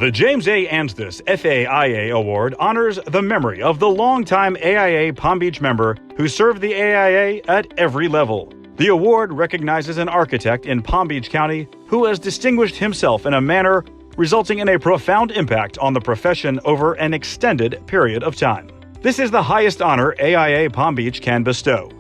The James A. Anstis FAIA Award honors the memory of the longtime AIA Palm Beach member who served the AIA at every level. The award recognizes an architect in Palm Beach County who has distinguished himself in a manner resulting in a profound impact on the profession over an extended period of time. This is the highest honor AIA Palm Beach can bestow.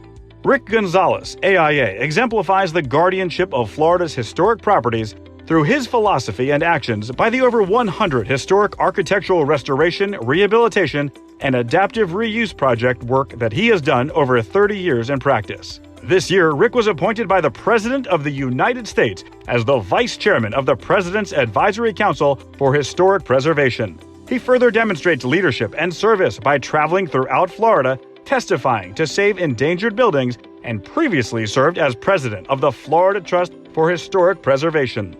Rick Gonzalez, AIA, exemplifies the guardianship of Florida's historic properties through his philosophy and actions by the over 100 historic architectural restoration, rehabilitation, and adaptive reuse project work that he has done over 30 years in practice. This year, Rick was appointed by the President of the United States as the Vice Chairman of the President's Advisory Council for Historic Preservation. He further demonstrates leadership and service by traveling throughout Florida, testifying to save endangered buildings, and previously served as President of the Florida Trust for Historic Preservation.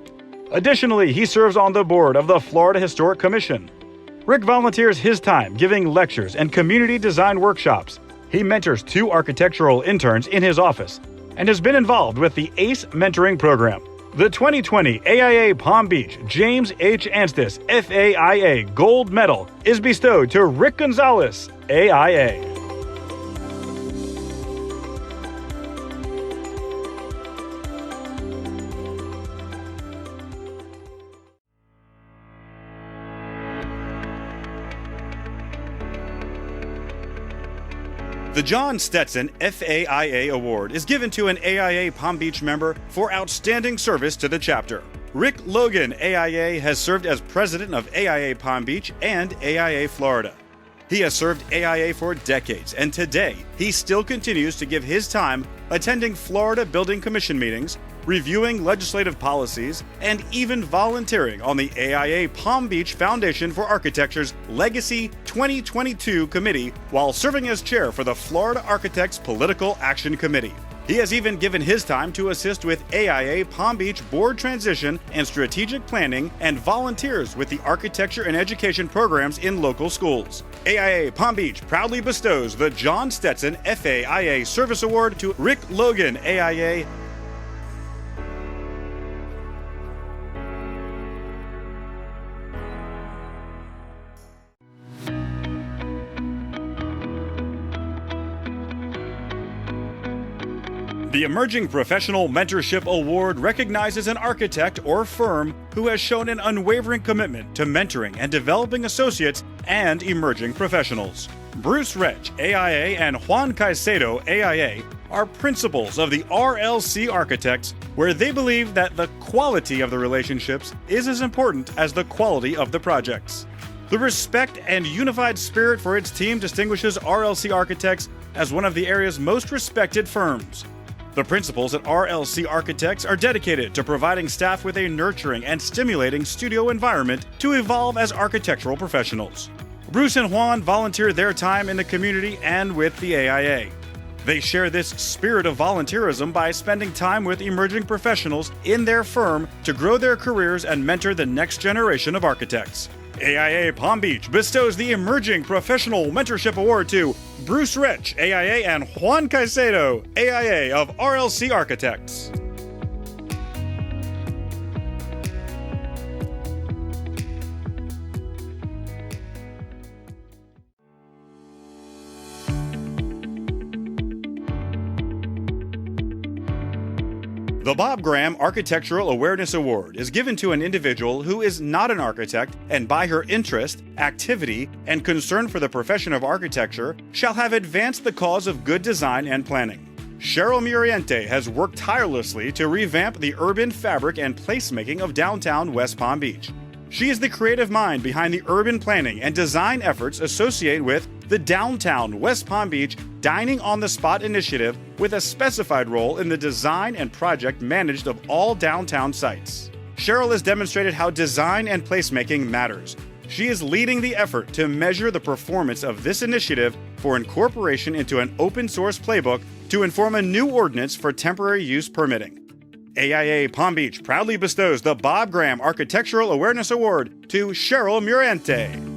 Additionally, he serves on the board of the Florida Historic Commission. Rick volunteers his time giving lectures and community design workshops. He mentors 2 architectural interns in his office and has been involved with the ACE mentoring program. The 2020 AIA Palm Beach James H. Anstis FAIA Gold Medal is bestowed to Rick Gonzalez, AIA. The John Stetson FAIA Award is given to an AIA Palm Beach member for outstanding service to the chapter. Rick Logan, AIA, has served as president of AIA Palm Beach and AIA Florida. He has served AIA for decades, and today he still continues to give his time attending Florida Building Commission meetings, reviewing legislative policies, and even volunteering on the AIA Palm Beach Foundation for Architecture's Legacy 2022 committee while serving as chair for the Florida Architects Political Action Committee. He has even given his time to assist with AIA Palm Beach board transition and strategic planning and volunteers with the architecture and education programs in local schools. AIA Palm Beach proudly bestows the John Stetson FAIA Service Award to Rick Logan, AIA. The Emerging Professional Mentorship Award recognizes an architect or firm who has shown an unwavering commitment to mentoring and developing associates and emerging professionals. Bruce Rech, AIA, and Juan Caicedo, AIA, are principals of the RLC Architects, where they believe that the quality of the relationships is as important as the quality of the projects. The respect and unified spirit for its team distinguishes RLC Architects as one of the area's most respected firms. The principals at RLC Architects are dedicated to providing staff with a nurturing and stimulating studio environment to evolve as architectural professionals. Bruce and Juan volunteer their time in the community and with the AIA. They share this spirit of volunteerism by spending time with emerging professionals in their firm to grow their careers and mentor the next generation of architects. AIA Palm Beach bestows the Emerging Professional Mentorship Award to Bruce Rech, AIA, and Juan Caicedo, AIA of RLC Architects. The Bob Graham Architectural Awareness Award is given to an individual who is not an architect and by her interest, activity, and concern for the profession of architecture shall have advanced the cause of good design and planning. Cheryl Muriente has worked tirelessly to revamp the urban fabric and placemaking of downtown West Palm Beach. She is the creative mind behind the urban planning and design efforts associated with the Downtown West Palm Beach Dining on the Spot initiative, with a specified role in the design and project managed of all downtown sites. Cheryl has demonstrated how design and placemaking matters. She is leading the effort to measure the performance of this initiative for incorporation into an open source playbook to inform a new ordinance for temporary use permitting. AIA Palm Beach proudly bestows the Bob Graham Architectural Awareness Award to Cheryl Muriente.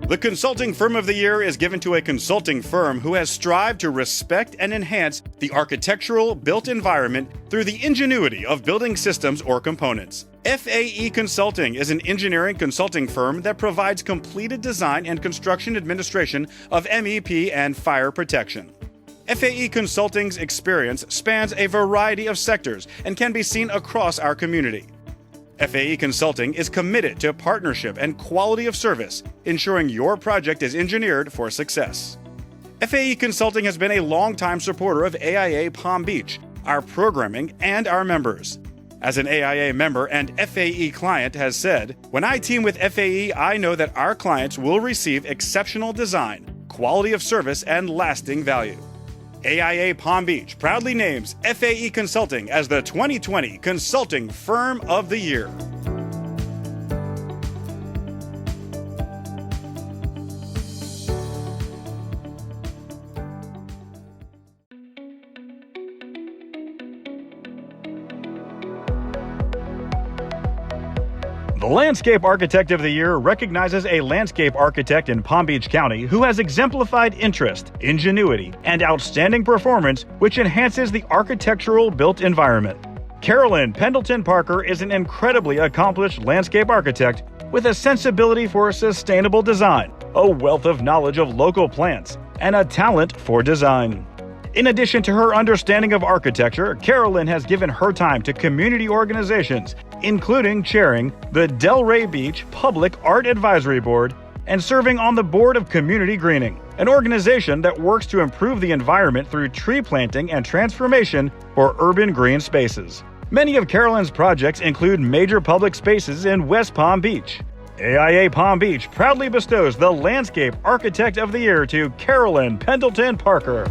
The Consulting Firm of the Year is given to a consulting firm who has strived to respect and enhance the architectural built environment through the ingenuity of building systems or components. FAE Consulting is an engineering consulting firm that provides completed design and construction administration of MEP and fire protection. FAE Consulting's experience spans a variety of sectors and can be seen across our community. FAE Consulting is committed to partnership and quality of service, ensuring your project is engineered for success. FAE Consulting has been a longtime supporter of AIA Palm Beach, our programming, and our members. As an AIA member and FAE client has said, "When I team with FAE, I know that our clients will receive exceptional design, quality of service, and lasting value." AIA Palm Beach proudly names FAE Consulting as the 2020 Consulting Firm of the Year. The Landscape Architect of the Year recognizes a landscape architect in Palm Beach County who has exemplified interest, ingenuity, and outstanding performance which enhances the architectural built environment. Carolyn Pendleton Parker is an incredibly accomplished landscape architect with a sensibility for sustainable design, a wealth of knowledge of local plants, and a talent for design. In addition to her understanding of architecture, Carolyn has given her time to community organizations, including chairing the Delray Beach Public Art Advisory Board and serving on the Board of Community Greening, an organization that works to improve the environment through tree planting and transformation for urban green spaces. Many of Carolyn's projects include major public spaces in West Palm Beach. AIA Palm Beach proudly bestows the Landscape Architect of the Year to Carolyn Pendleton Parker.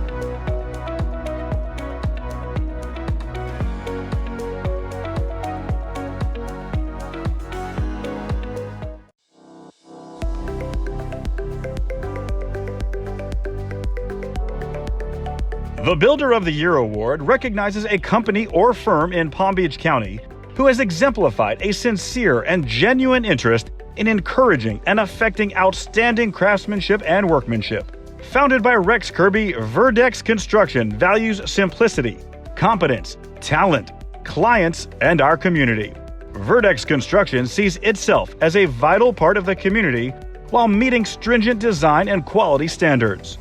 The Builder of the Year Award recognizes a company or firm in Palm Beach County who has exemplified a sincere and genuine interest in encouraging and affecting outstanding craftsmanship and workmanship. Founded by Rex Kirby, Verdex Construction values simplicity, competence, talent, clients, and our community. Verdex Construction sees itself as a vital part of the community while meeting stringent design and quality standards.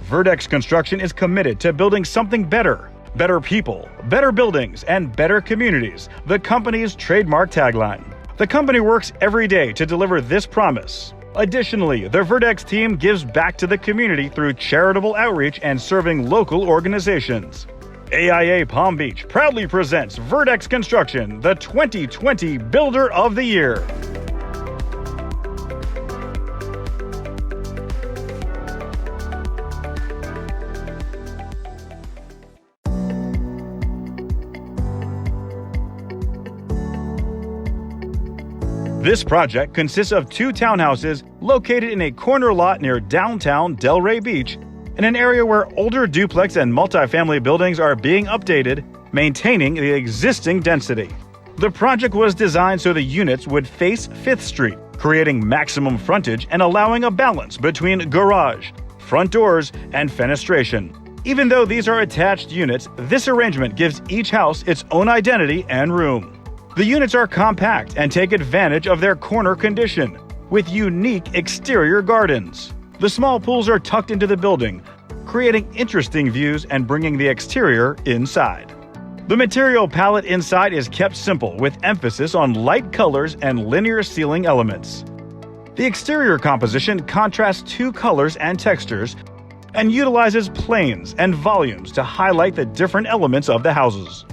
Verdex Construction is committed to building something better, better people, better buildings, and better communities, the company's trademark tagline. The company works every day to deliver this promise. Additionally, the Verdex team gives back to the community through charitable outreach and serving local organizations. AIA Palm Beach proudly presents Verdex Construction, the 2020 Builder of the Year. This project consists of 2 townhouses located in a corner lot near downtown Delray Beach, in an area where older duplex and multifamily buildings are being updated, maintaining the existing density. The project was designed so the units would face 5th Street, creating maximum frontage and allowing a balance between garage, front doors, and fenestration. Even though these are attached units, this arrangement gives each house its own identity and room. The units are compact and take advantage of their corner condition, with unique exterior gardens. The small pools are tucked into the building, creating interesting views and bringing the exterior inside. The material palette inside is kept simple with emphasis on light colors and linear ceiling elements. The exterior composition contrasts two colors and textures and utilizes planes and volumes to highlight the different elements of the houses.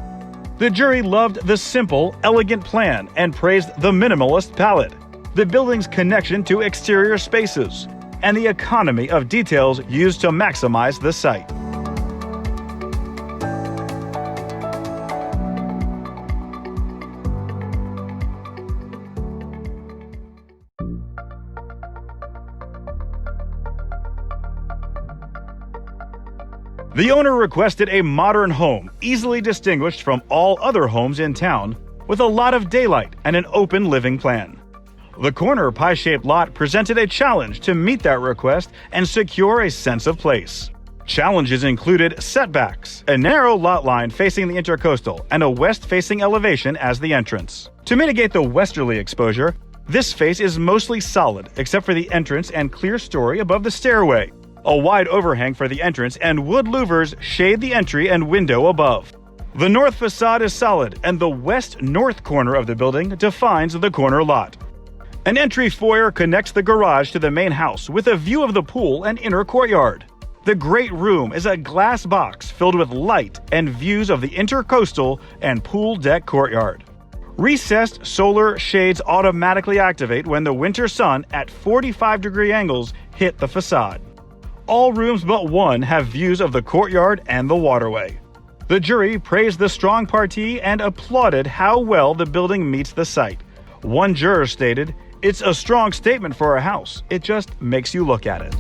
The jury loved the simple, elegant plan and praised the minimalist palette, the building's connection to exterior spaces, and the economy of details used to maximize the site. The owner requested a modern home, easily distinguished from all other homes in town, with a lot of daylight and an open living plan. The corner pie-shaped lot presented a challenge to meet that request and secure a sense of place. Challenges included setbacks, a narrow lot line facing the intercoastal, and a west-facing elevation as the entrance. To mitigate the westerly exposure, this face is mostly solid except for the entrance and clear story above the stairway. A wide overhang for the entrance and wood louvers shade the entry and window above. The north facade is solid, and the west-north corner of the building defines the corner lot. An entry foyer connects the garage to the main house with a view of the pool and inner courtyard. The great room is a glass box filled with light and views of the intercoastal and pool deck courtyard. Recessed solar shades automatically activate when the winter sun at 45-degree angles hit the facade. All rooms but one have views of the courtyard and the waterway. The jury praised the strong partie and applauded how well the building meets the site. One juror stated, "It's a strong statement for a house. It just makes you look at it."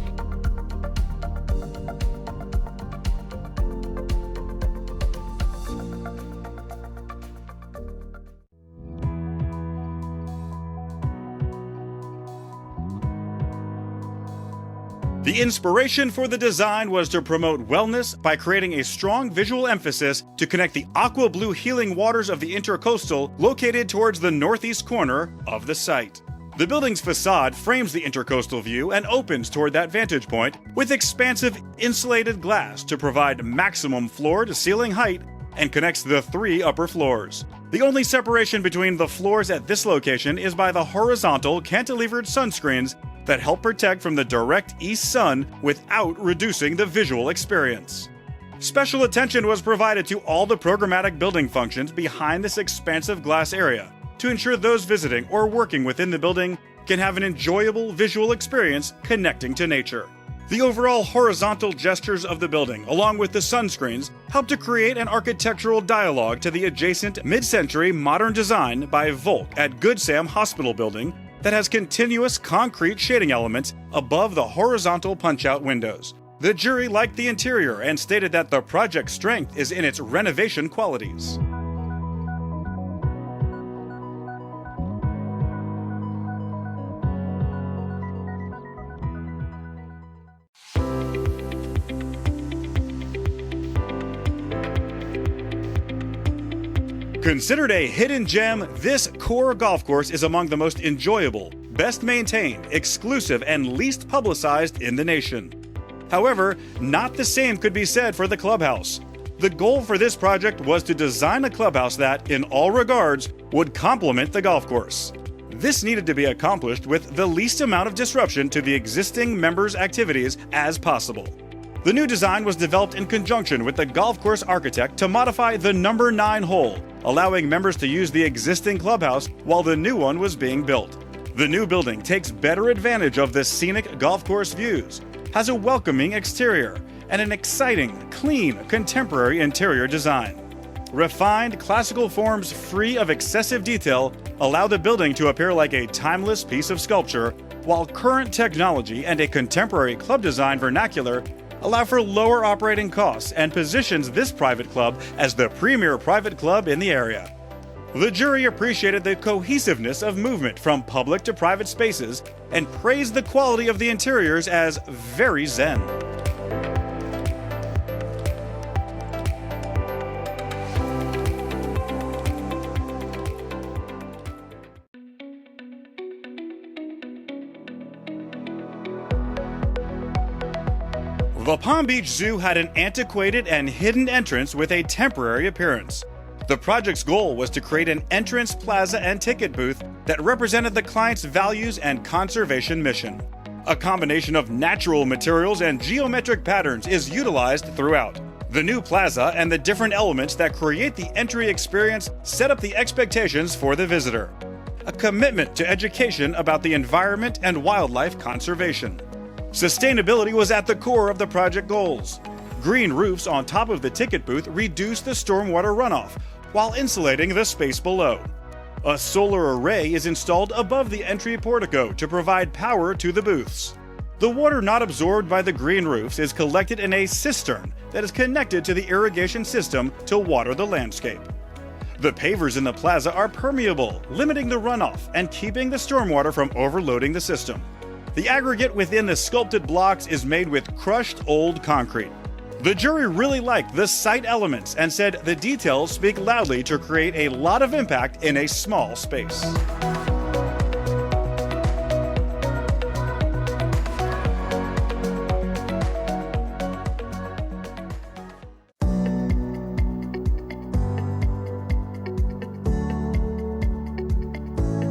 The inspiration for the design was to promote wellness by creating a strong visual emphasis to connect the aqua blue healing waters of the intercoastal located towards the northeast corner of the site. The building's facade frames the intercoastal view and opens toward that vantage point with expansive insulated glass to provide maximum floor-to-ceiling height and connects the three upper floors. The only separation between the floors at this location is by the horizontal cantilevered sunscreens that help protect from the direct east sun without reducing the visual experience. Special attention was provided to all the programmatic building functions behind this expansive glass area to ensure those visiting or working within the building can have an enjoyable visual experience connecting to nature. The overall horizontal gestures of the building, along with the sunscreens, help to create an architectural dialogue to the adjacent mid-century modern design by Volk at Good Sam Hospital building that has continuous concrete shading elements above the horizontal punch-out windows. The jury liked the interior and stated that the project's strength is in its renovation qualities. Considered a hidden gem, this core golf course is among the most enjoyable, best maintained, exclusive, and least publicized in the nation. However, not the same could be said for the clubhouse. The goal for this project was to design a clubhouse that, in all regards, would complement the golf course. This needed to be accomplished with the least amount of disruption to the existing members' activities as possible. The new design was developed in conjunction with the golf course architect to modify the number 9 hole, allowing members to use the existing clubhouse while the new one was being built. The new building takes better advantage of the scenic golf course views, has a welcoming exterior, and an exciting, clean, contemporary interior design. Refined, classical forms free of excessive detail allow the building to appear like a timeless piece of sculpture, while current technology and a contemporary club design vernacular allow for lower operating costs and positions this private club as the premier private club in the area. The jury appreciated the cohesiveness of movement from public to private spaces and praised the quality of the interiors as very zen. The Palm Beach Zoo had an antiquated and hidden entrance with a temporary appearance. The project's goal was to create an entrance plaza and ticket booth that represented the client's values and conservation mission. A combination of natural materials and geometric patterns is utilized throughout. The new plaza and the different elements that create the entry experience set up the expectations for the visitor. A commitment to education about the environment and wildlife conservation. Sustainability was at the core of the project goals. Green roofs on top of the ticket booth reduce the stormwater runoff while insulating the space below. A solar array is installed above the entry portico to provide power to the booths. The water not absorbed by the green roofs is collected in a cistern that is connected to the irrigation system to water the landscape. The pavers in the plaza are permeable, limiting the runoff and keeping the stormwater from overloading the system. The aggregate within the sculpted blocks is made with crushed old concrete. The jury really liked the site elements and said the details speak loudly to create a lot of impact in a small space.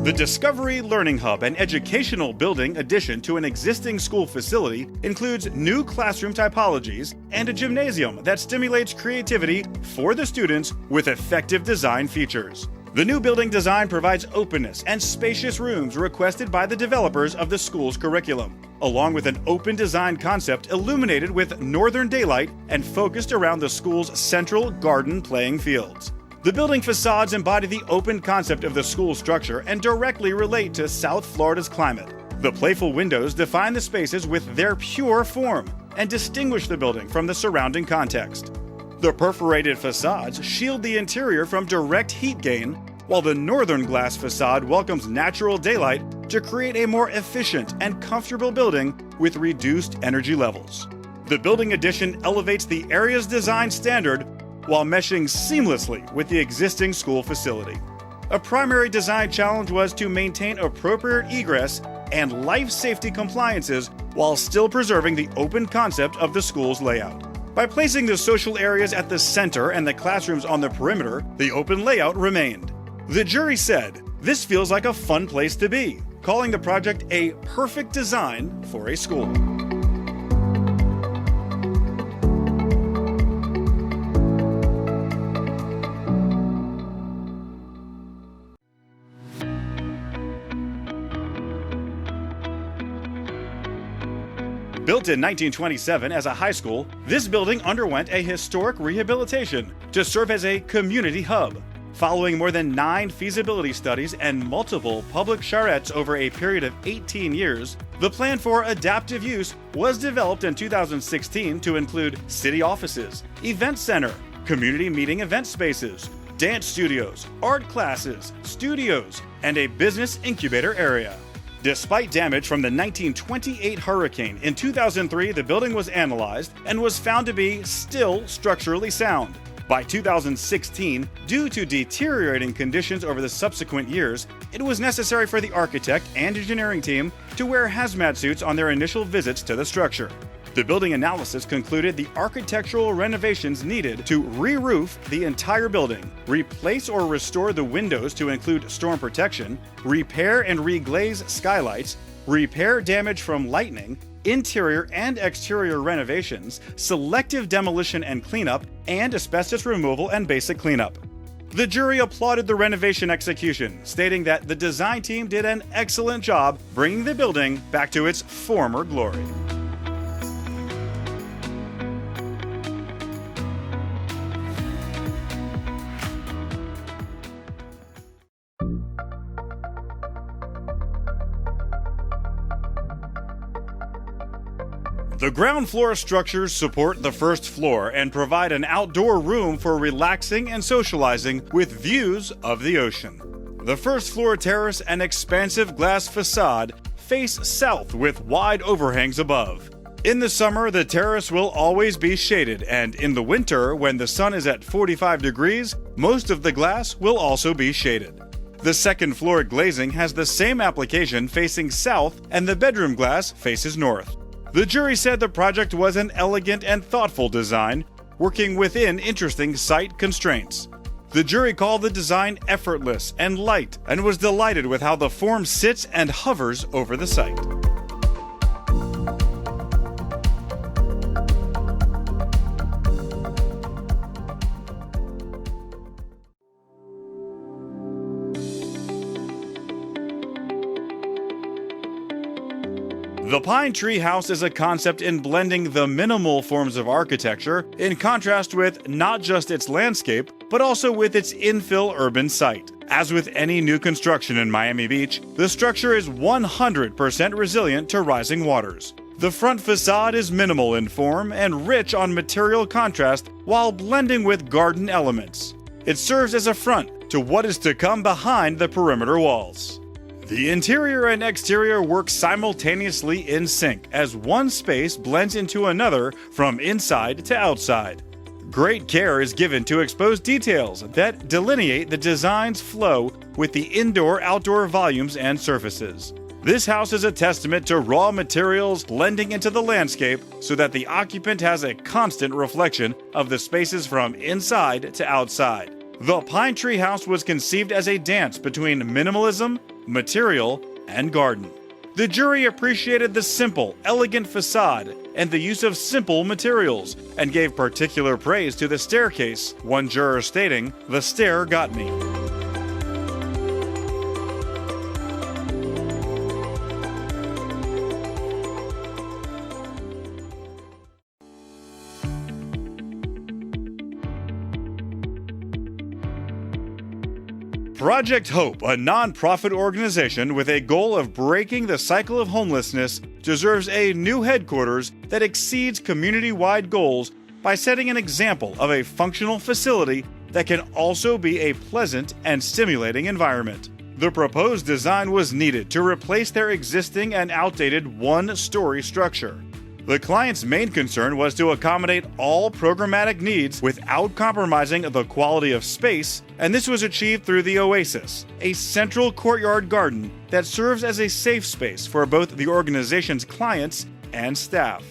The Discovery Learning Hub, an educational building addition to an existing school facility, includes new classroom typologies and a gymnasium that stimulates creativity for the students with effective design features. The new building design provides openness and spacious rooms requested by the developers of the school's curriculum, along with an open design concept illuminated with northern daylight and focused around the school's central garden playing fields. The building facades embody the open concept of the school structure and directly relate to South Florida's climate. The playful windows define the spaces with their pure form and distinguish the building from the surrounding context. The perforated facades shield the interior from direct heat gain, while the northern glass facade welcomes natural daylight to create a more efficient and comfortable building with reduced energy levels. The building addition elevates the area's design standard while meshing seamlessly with the existing school facility. A primary design challenge was to maintain appropriate egress and life safety compliances while still preserving the open concept of the school's layout. By placing the social areas at the center and the classrooms on the perimeter, the open layout remained. The jury said, "This feels like a fun place to be," calling the project a perfect design for a school. Built in 1927 as a high school, this building underwent a historic rehabilitation to serve as a community hub. Following more than 9 feasibility studies and multiple public charrettes over a period of 18 years, the plan for adaptive use was developed in 2016 to include city offices, event center, community meeting event spaces, dance studios, art classes, studios, and a business incubator area. Despite damage from the 1928 hurricane, in 2003 the building was analyzed and was found to be still structurally sound. By 2016, due to deteriorating conditions over the subsequent years, it was necessary for the architect and engineering team to wear hazmat suits on their initial visits to the structure. The building analysis concluded the architectural renovations needed to re-roof the entire building, replace or restore the windows to include storm protection, repair and reglaze skylights, repair damage from lightning, interior and exterior renovations, selective demolition and cleanup, and asbestos removal and basic cleanup. The jury applauded the renovation execution, stating that the design team did an excellent job bringing the building back to its former glory. The ground floor structures support the first floor and provide an outdoor room for relaxing and socializing with views of the ocean. The first floor terrace and expansive glass facade face south with wide overhangs above. In the summer, the terrace will always be shaded, and in the winter, when the sun is at 45 degrees, most of the glass will also be shaded. The second floor glazing has the same application facing south, and the bedroom glass faces north. The jury said the project was an elegant and thoughtful design, working within interesting site constraints. The jury called the design effortless and light and was delighted with how the form sits and hovers over the site. The Pine Tree House is a concept in blending the minimal forms of architecture in contrast with not just its landscape, but also with its infill urban site. As with any new construction in Miami Beach, the structure is 100% resilient to rising waters. The front facade is minimal in form and rich on material contrast while blending with garden elements. It serves as a front to what is to come behind the perimeter walls. The interior and exterior work simultaneously in sync as one space blends into another from inside to outside. Great care is given to expose details that delineate the design's flow with the indoor-outdoor volumes and surfaces. This house is a testament to raw materials blending into the landscape so that the occupant has a constant reflection of the spaces from inside to outside. The Pine Tree House was conceived as a dance between minimalism, material, and garden. The jury appreciated the simple, elegant facade and the use of simple materials, and gave particular praise to the staircase, one juror stating, "The stair got me." Project Hope, a non-profit organization with a goal of breaking the cycle of homelessness, deserves a new headquarters that exceeds community-wide goals by setting an example of a functional facility that can also be a pleasant and stimulating environment. The proposed design was needed to replace their existing and outdated one-story structure. The client's main concern was to accommodate all programmatic needs without compromising the quality of space, and this was achieved through the Oasis, a central courtyard garden that serves as a safe space for both the organization's clients and staff.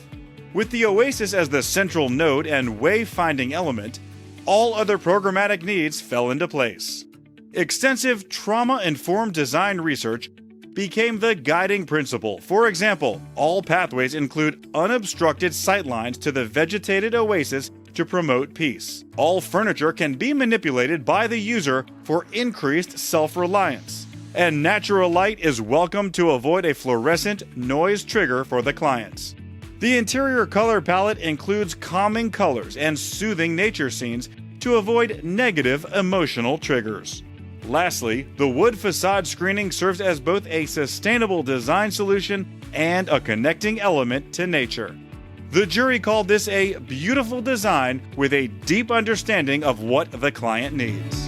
With the Oasis as the central node and wayfinding element, all other programmatic needs fell into place. Extensive trauma-informed design research became the guiding principle. For example, all pathways include unobstructed sightlines to the vegetated oasis to promote peace. All furniture can be manipulated by the user for increased self-reliance. And natural light is welcome to avoid a fluorescent noise trigger for the clients. The interior color palette includes calming colors and soothing nature scenes to avoid negative emotional triggers. Lastly, the wood facade screening serves as both a sustainable design solution and a connecting element to nature. The jury called this a beautiful design with a deep understanding of what the client needs.